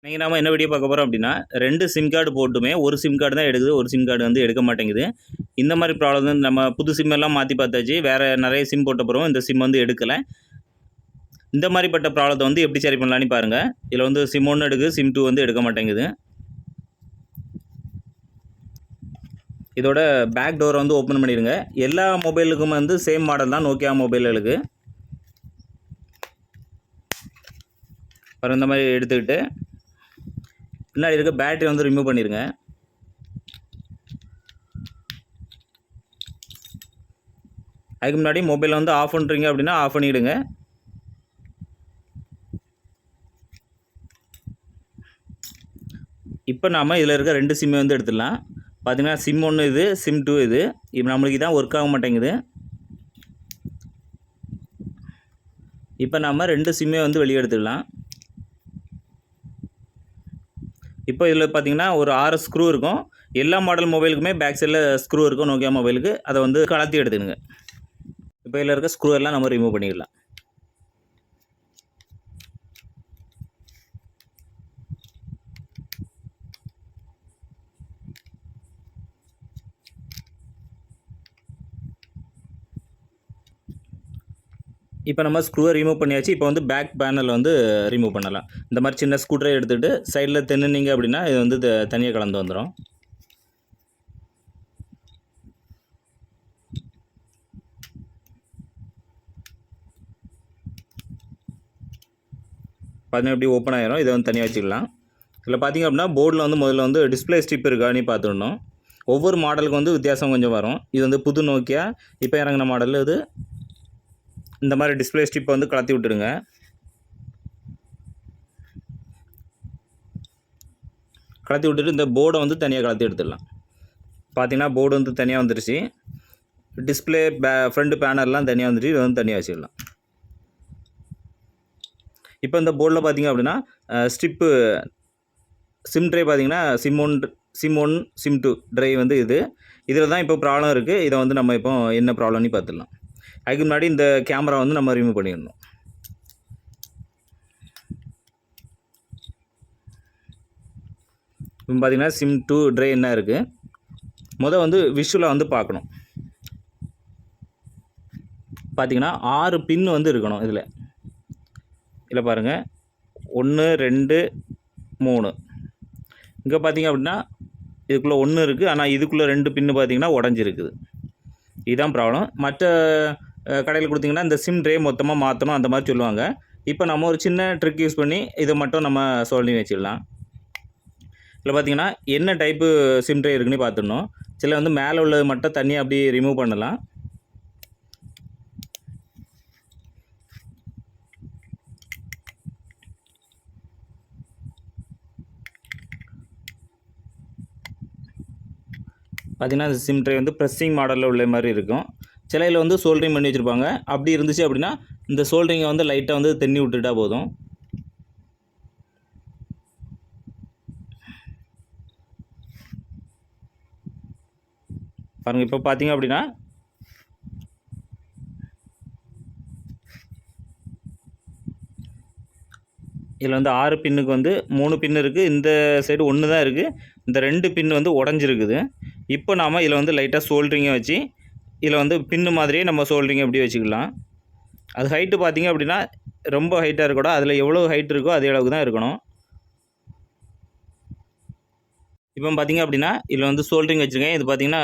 இன்னைக்கு நாம என்ன வீடியோ பார்க்க போகிறோம் அப்படின்னா, 2 சிம் கார்டு போட்டுமே ஒரு சிம் கார்டு தான் எடுக்குது. ஒரு சிம் கார்டு வந்து எடுக்க மாட்டேங்குது. இந்த மாதிரி ப்ராப்ளம் வந்து நம்ம புது சிம் எல்லாம் மாற்றி பார்த்தாச்சு. வேறு நிறைய சிம் போட்ட பிறகும் இந்த சிம் வந்து எடுக்கலை. இந்த மாதிரிப்பட்ட ப்ராப்ளத்தை வந்து எப்படி சரி பண்ணலான்னு பாருங்கள். இதில் வந்து சிம் 1 எடுக்குது, சிம் 2 வந்து எடுக்க மாட்டேங்குது. இதோட பேக் டோரை வந்து ஓப்பன் பண்ணிடுங்க. எல்லா மொபைலுக்கும் வந்து சேம் மாடல் தான் நோக்கியா மொபைல்களுக்கு. அப்புறம் இந்த மாதிரி எடுத்துக்கிட்டு பின்னாடி இருக்க பேட்டரி வந்து ரிமூவ் பண்ணிடுங்க. அதுக்கு முன்னாடி மொபைல் வந்து ஆஃப் பண்ணுறீங்க அப்படின்னா ஆஃப் பண்ணிவிடுங்க. இப்போ நாம் இதில் இருக்க 2 சிம்மை வந்து எடுத்துடலாம். பார்த்தீங்கன்னா சிம் 1 இது, சிம் 2 இது. இப்போ நம்மளுக்கு இதான் ஒர்க் ஆக மாட்டேங்குது. இப்போ நாம் 2 சிம்மே வந்து வெளியே எடுத்துடலாம். இப்போ இதில் பார்த்தீங்கன்னா ஒரு 6 ஸ்க்ரூ இருக்கும். எல்லா மாடல் மொபைலுக்குமே பேக் சைடில் ஸ்க்ரூ இருக்கும் நோக்கியா மொபைலுக்கு. அதை வந்து கலத்தி எடுத்துடுங்க. இப்போ இதில் இருக்க ஸ்க்ரூ எல்லாம் நம்ம ரிமூவ் பண்ணிடலாம். இப்போ நம்ம ஸ்க்ரூவை ரிமூவ் பண்ணியாச்சு. இப்போ வந்து பேக் பேனல் வந்து ரிமூவ் பண்ணலாம். இந்த மாதிரி சின்ன ஸ்க்ரூ எடுத்துகிட்டு சைடில் தென்னுனீங்க அப்படின்னா இது வந்து தனியாக கலந்து வந்துடும். பார்த்தீங்கன்னா எப்படி ஓப்பன் ஆகிரும். இதை வந்து தனியாக வச்சுக்கலாம். இதில் பார்த்திங்க அப்படின்னா போர்டில் வந்து முதல்ல வந்து டிஸ்பிளே ஸ்டிப் இருக்கான்னு பார்த்துடணும். ஒவ்வொரு மாடலுக்கு வந்து வித்தியாசம் கொஞ்சம் வரும். இது வந்து புது நோக்கியா இப்போ இறங்கின மாடல். இது இந்த மாதிரி டிஸ்பிளே ஸ்டிப்பை வந்து கலத்தி விட்டுடுங்க. கலத்தி விட்டுட்டு இந்த போர்டை வந்து தனியாக கலத்தி எடுத்துடலாம். பார்த்தீங்கன்னா போர்டு வந்து தனியாக வந்துடுச்சு. டிஸ்பிளே ஃப்ரண்ட் பேனர்லாம் தனியாக வந்துடுச்சு. இதை வந்து தனியாக வச்சுக்கலாம். இப்போ இந்த போர்டில் பார்த்திங்க அப்படின்னா ஸ்டிப்பு சிம் ட்ரை பார்த்திங்கன்னா சிம் 1 சிம் 2 ட்ரை வந்து இதில் தான் இப்போ ப்ராப்ளம் இருக்குது. இதை வந்து நம்ம இப்போ என்ன ப்ராப்ளம்னு பார்த்துடலாம். அதுக்கு முன்னாடி இந்த கேமரா வந்து நம்ம ரிமூவ் பண்ணிடணும். இப்போ பார்த்திங்கன்னா சிம் 2 ட்ரை என்ன இருக்குது வந்து விஷுவலாக வந்து பார்க்கணும். பார்த்திங்கன்னா 6 பின் வந்து இருக்கணும். இதில் பாருங்கள் 1 2 3. இங்கே பார்த்திங்க அப்படின்னா இதுக்குள்ளே 1 இருக்குது. ஆனால் இதுக்குள்ளே 2 பின்னு பார்த்திங்கன்னா உடஞ்சிருக்குது. இதுதான் ப்ராப்ளம். மற்ற கடையில் கொடுத்திங்கன்னா இந்த சிம் ட்ரே மொத்தமாக மாற்றணும் அந்த மாதிரி சொல்லுவாங்க. இப்போ நம்ம ஒரு சின்ன ட்ரிக் யூஸ் பண்ணி இதை மட்டும் நம்ம சொல்லி வச்சிடலாம். இதில் பார்த்திங்கன்னா என்ன டைப்பு சிம் ட்ரே இருக்குன்னு பார்த்துடணும். சில வந்து மேலே உள்ளது மட்டும் தனியாக அப்படி ரிமூவ் பண்ணலாம். பார்த்திங்கன்னா இந்த சிம் ட்ரை வந்து ப்ரெஸ்ஸிங் மாடலில் உள்ள மாதிரி இருக்கும். சிலையில் வந்து சோல்டரிங் பண்ணி வச்சுருப்பாங்க. அப்படி இருந்துச்சு அப்படின்னா இந்த சோல்டரிங்கை வந்து லைட்டாக வந்து தண்ணி விட்டுட்டா போதும். பாருங்கள் இப்போ பார்த்திங்க அப்படின்னா இதில் வந்து 6 பின்னுக்கு வந்து 3 பின் இருக்குது. இந்த சைடு 1 தான் இருக்குது. இந்த 2 பின் வந்து உடஞ்சிருக்குது. இப்போ நாம் இதில் வந்து லைட்டாக சோல்டரிங்கை வச்சு இதில் வந்து பின்னு மாதிரியே நம்ம சோல்டரிங்கை எப்படி வச்சுக்கலாம். அது ஹைட்டு பார்த்திங்க அப்படின்னா ரொம்ப ஹைட்டாக இருக்கக்கூடாது. அதில் எவ்வளோ ஹைட் இருக்கோ அதே அளவுக்கு தான் இருக்கணும். இப்போ பார்த்திங்க அப்படின்னா இதில் வந்து சோல்டரிங் வச்சுருக்கேன். இது பார்த்திங்கன்னா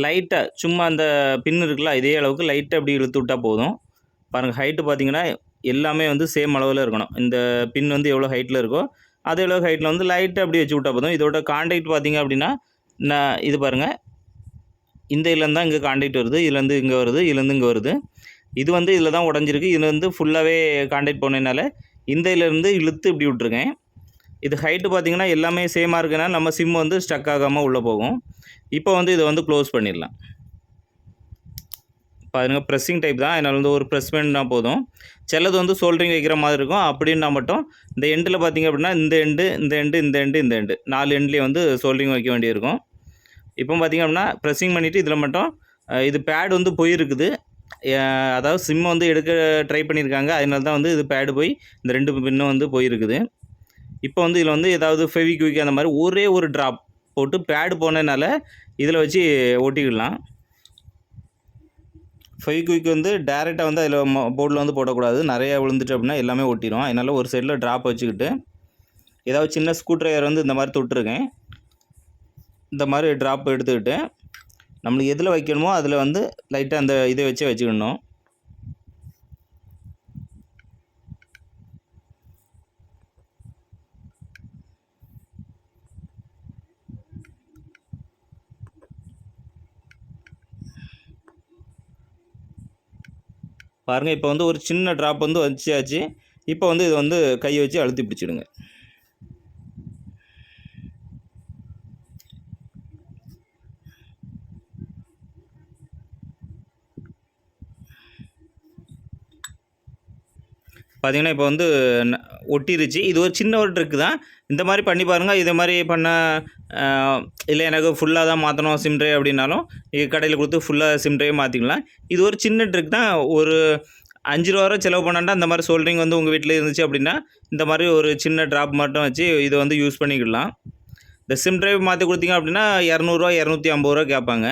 லைட்டாக சும்மா அந்த பின் இருக்குல்ல இதே அளவுக்கு லைட்டாக அப்படி இழுத்து விட்டால் போதும். பாருங்கள் ஹைட்டு பார்த்திங்கன்னா எல்லாமே வந்து சேம் அளவில் இருக்கணும். இந்த பின் வந்து எவ்வளோ ஹைட்டில் இருக்கோ அதே அளவு ஹைட்டில் வந்து லைட்டாக அப்படி வச்சு விட்டால் போதும். இதோட கான்டாக்ட் பார்த்திங்க அப்படின்னா இது பாருங்கள் இந்த இதுலேருந்து தான் இங்கே கான்டாக்ட் வருது. இதுலேருந்து இங்கே வருது, இதுலேருந்து இங்கே வருது. இது வந்து இதில் தான் உடஞ்சிருக்கு. இதில் வந்து ஃபுல்லாகவே கான்டாக்ட் போனதுனால இந்த இதுலேருந்து இழுத்து இப்படி விட்ருக்கேன். இது ஹைட்டு பார்த்திங்கன்னா எல்லாமே சேமாக இருக்கனால நம்ம சிம் வந்து ஸ்டக் ஆகாமல் உள்ளே போகும். இப்போ வந்து இதை வந்து க்ளோஸ் பண்ணிடலாம். பாருங்கள் ப்ரெஸ்ஸிங் டைப் தான். அதனால் வந்து ஒரு ப்ரெஸ் பண்ணினா போதும். சிலது வந்து சோல்டரிங் வைக்கிற மாதிரி இருக்கும். அப்படின்னா மட்டும் இந்த எண்டில் பார்த்திங்க அப்படின்னா இந்த எண்டு 4 எண்ட்லேயே வந்து சோல்டரிங் வைக்க வேண்டியிருக்கும். இப்போ பார்த்திங்க அப்படின்னா ப்ரெஸ்ஸிங் பண்ணிவிட்டு இதில் மட்டும் இது பேட் வந்து போயிருக்குது. அதாவது சிம் வந்து எடுக்க ட்ரை பண்ணியிருக்காங்க. அதனால தான் வந்து இது பேடு போய் இந்த 2 பின்னும் வந்து போயிருக்குது. இப்போ வந்து இதில் வந்து ஏதாவது ஃபெவிக்விக் அந்த மாதிரி ஒரே ஒரு ட்ராப் போட்டு பேடு போனதுனால இதில் வச்சு ஒட்டிக்கிடலாம். ஃபெவிக்விக் வந்து டேரெக்டாக வந்து அதில் போர்டில் வந்து போடக்கூடாது, நிறையா விழுந்துட்டு அப்படின்னா எல்லாமே ஒட்டிடும். அதனால் ஒரு சைடில் ட்ராப் வச்சுக்கிட்டு ஏதாவது சின்ன ஸ்க்ரூ ட்ரைவர் வந்து இந்த மாதிரி தொட்டிருக்கேன். இந்த மாதிரி ட்ராப் எடுத்துக்கிட்டு நம்மளுக்கு எதில் வைக்கணுமோ அதில் வந்து லைட்டாக அந்த இதை வச்சுக்கணும். பாருங்கள், இப்போ வந்து ஒரு சின்ன ட்ராப் வந்து வச்சாச்சு. இப்போ வந்து இதை வந்து கையை வச்சு அழுத்தி பிடிச்சிடுங்க. பார்த்தீங்கன்னா இப்போ வந்து ஒட்டிருச்சு. இது ஒரு சின்ன ஒரு ட்ரிக்கு தான். இந்த மாதிரி பண்ணி பாருங்கள். இதே மாதிரி இல்லை எனக்கு ஃபுல்லாக தான் மாற்றணும் சிம் ட்ரை அப்படின்னாலும் கடையில் கொடுத்து ஃபுல்லாக சிம் ட்ரைவே மாற்றிக்கலாம். இது ஒரு சின்ன ட்ரிக் தான். ஒரு 5 ரூபா செலவு பண்ணாண்டா இந்த மாதிரி சோல்டரிங் வந்து உங்கள் வீட்டில் இருந்துச்சு அப்படின்னா இந்த மாதிரி ஒரு சின்ன ட்ராப் மட்டும் வச்சு இதை வந்து யூஸ் பண்ணிக்கலாம். இந்த சிம் ட்ரைவ் மாற்றி கொடுத்தீங்க அப்படின்னா 200 250 கேட்பாங்க.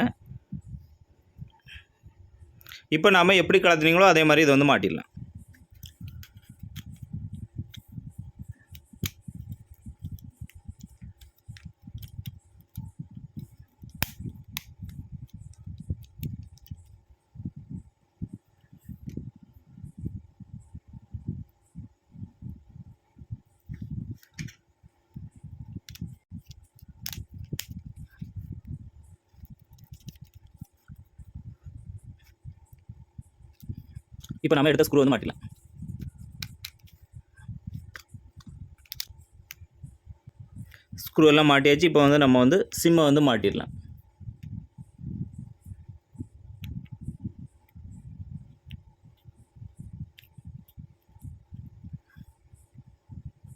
இப்போ நாம் எப்படி கலத்துனீங்களோ அதே மாதிரி இதை வந்து மாட்டிடலாம். இப்போ நம்ம எடுத்த ஸ்க்ரூ வந்து மாட்டிடலாம். ஸ்க்ரூ எல்லாம் மாட்டியாச்சு. இப்போ வந்து நம்ம வந்து சிம்மை வந்து மாட்டிடலாம்.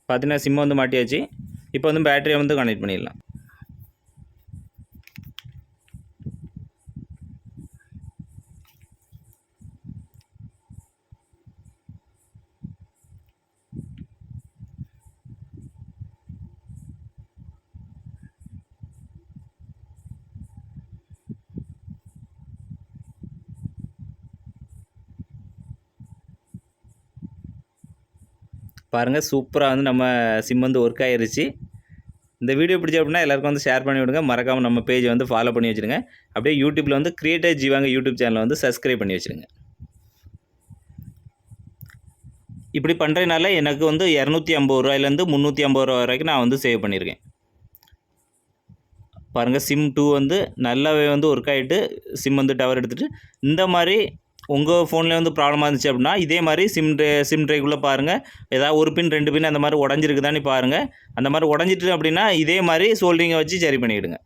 பார்த்தீங்கன்னா சிம்மை வந்து மாட்டியாச்சு. இப்போ வந்து பேட்டரியை வந்து கனெக்ட் பண்ணிடலாம். பாருங்கள், சூப்பராக வந்து நம்ம சிம் வந்து ஒர்க் ஆகிருச்சு. இந்த வீடியோ பிடிச்ச அப்படின்னா எல்லாருக்கும் வந்து ஷேர் பண்ணி விடுங்க. மறக்காமல் நம்ம பேஜை வந்து ஃபாலோ பண்ணி வச்சுருங்க. அப்படியே யூடியூப்பில் வந்து கிரியேட்டர் ஜீவாங்க யூடியூப் சேனலை வந்து சப்ஸ்கிரைப் பண்ணி வச்சுருங்க. இப்படி பண்ணுறதுனால எனக்கு வந்து 250 350 வரைக்கும் நான் வந்து சேவ் பண்ணியிருக்கேன். பாருங்கள், சிம் 2 வந்து நல்லாவே வந்து ஒர்க் ஆகிட்டு சிம் வந்து டவர் எடுத்துகிட்டு இந்த மாதிரி உங்கள் ஃபோனில் வந்து ப்ராப்ளமாக இருந்துச்சு அப்படின்னா இதே மாதிரி சிம் ட்ரைக்குள்ளே பாருங்கள். ஏதாவது ஒரு பின் 2 பின் அந்த மாதிரி உடஞ்சிருக்குதான்னு பாருங்கள். அந்த மாதிரி உடஞ்சிட்டு அப்படின்னா இதே மாதிரி சோல்டரிங்கை வச்சு சரி பண்ணிவிடுங்க.